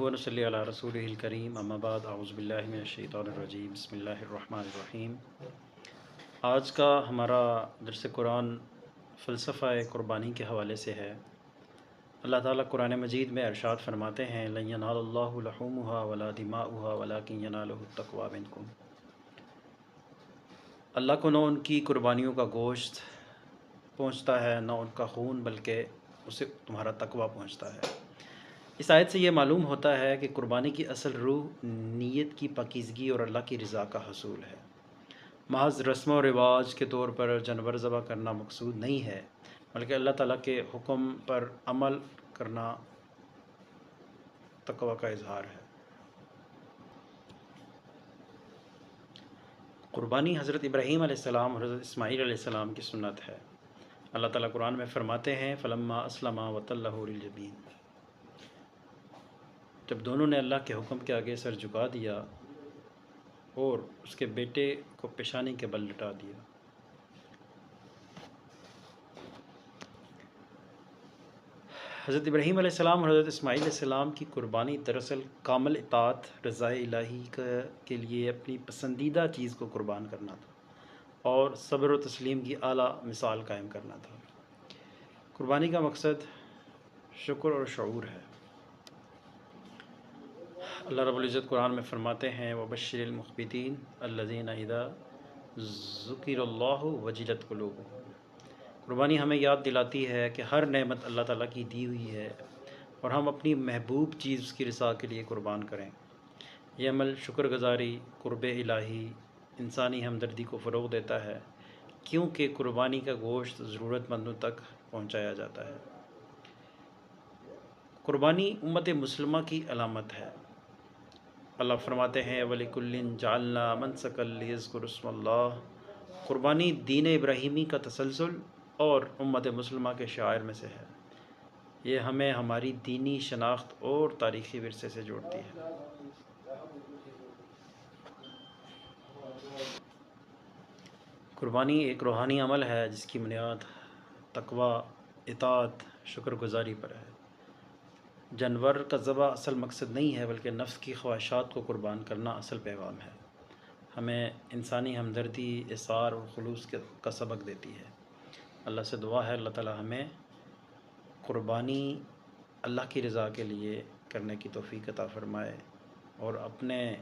و نصلی علی رسولہ الکریم اما بعد اعوذ باللہ من الشیطان الرجیم بسم اللہ الرحمن الرحیم۔ آج کا ہمارا درس قرآن فلسفہ قربانی کے حوالے سے ہے۔ اللہ تعالیٰ قرآن مجید میں ارشاد فرماتے ہیں لن ینال اللہ لحومها ولا دماؤها ولکن ینالہ التقوی منکم۔ اللہ کو نہ ان کی قربانیوں کا گوشت پہنچتا ہے نہ ان کا خون، بلکہ اسے تمہارا تقوی پہنچتا ہے۔ اس آیت سے یہ معلوم ہوتا ہے کہ قربانی کی اصل روح نیت کی پاکیزگی اور اللہ کی رضا کا حصول ہے۔ محض رسم و رواج کے طور پر جانور ذبح کرنا مقصود نہیں ہے، بلکہ اللہ تعالیٰ کے حکم پر عمل کرنا تقوی کا اظہار ہے۔ قربانی حضرت ابراہیم علیہ السلام اور حضرت اسماعیل علیہ السلام کی سنت ہے۔ اللہ تعالیٰ قرآن میں فرماتے ہیں فلما اسلما وتلہ للجبین، جب دونوں نے اللہ کے حکم کے آگے سر جھکا دیا اور اس کے بیٹے کو پیشانی کے بل لٹا دیا۔ حضرت ابراہیم علیہ السلام اور حضرت اسماعیل علیہ السلام کی قربانی دراصل کامل اطاعت رضا الہی کے لیے اپنی پسندیدہ چیز کو قربان کرنا تھا اور صبر و تسلیم کی اعلیٰ مثال قائم کرنا تھا۔ قربانی کا مقصد شکر اور شعور ہے۔ اللہ رب العزت قرآن میں فرماتے ہیں وَبَشِّرِ الْمُخْبِتِينَ الَّذِينَ إِذَا ذُكِرَ اللَّهُ وَجِلَتْ قُلُوبُهُمْ۔ قربانی ہمیں یاد دلاتی ہے کہ ہر نعمت اللہ تعالیٰ کی دی ہوئی ہے اور ہم اپنی محبوب چیز اس کی رضا کے لیے قربان کریں۔ یہ عمل شکر گزاری، قرب الہی، انسانی ہمدردی کو فروغ دیتا ہے، کیونکہ قربانی کا گوشت ضرورت مندوں تک پہنچایا جاتا ہے۔ قربانی امت مسلمہ کی علامت ہے۔ اللہ فرماتے ہیں وَلِكُلٍّ جَعَلْنَا مَنْسَكًا لِيَذْكُرُوا اسْمَ اللَّهِ۔ قربانی دین ابراہیمی کا تسلسل اور امت مسلمہ کے شعائر میں سے ہے۔ یہ ہمیں ہماری دینی شناخت اور تاریخی ورثے سے جوڑتی ہے۔ قربانی ایک روحانی عمل ہے جس کی بنیاد تقوی، اطاعت، شکر گزاری پر ہے۔ جانور کا ذبح اصل مقصد نہیں ہے، بلکہ نفس کی خواہشات کو قربان کرنا اصل پیغام ہے۔ ہمیں انسانی ہمدردی، اثار اور خلوص کا سبق دیتی ہے۔ اللہ سے دعا ہے اللہ تعالیٰ ہمیں قربانی اللہ کی رضا کے لیے کرنے کی توفیق عطا فرمائے اور اپنے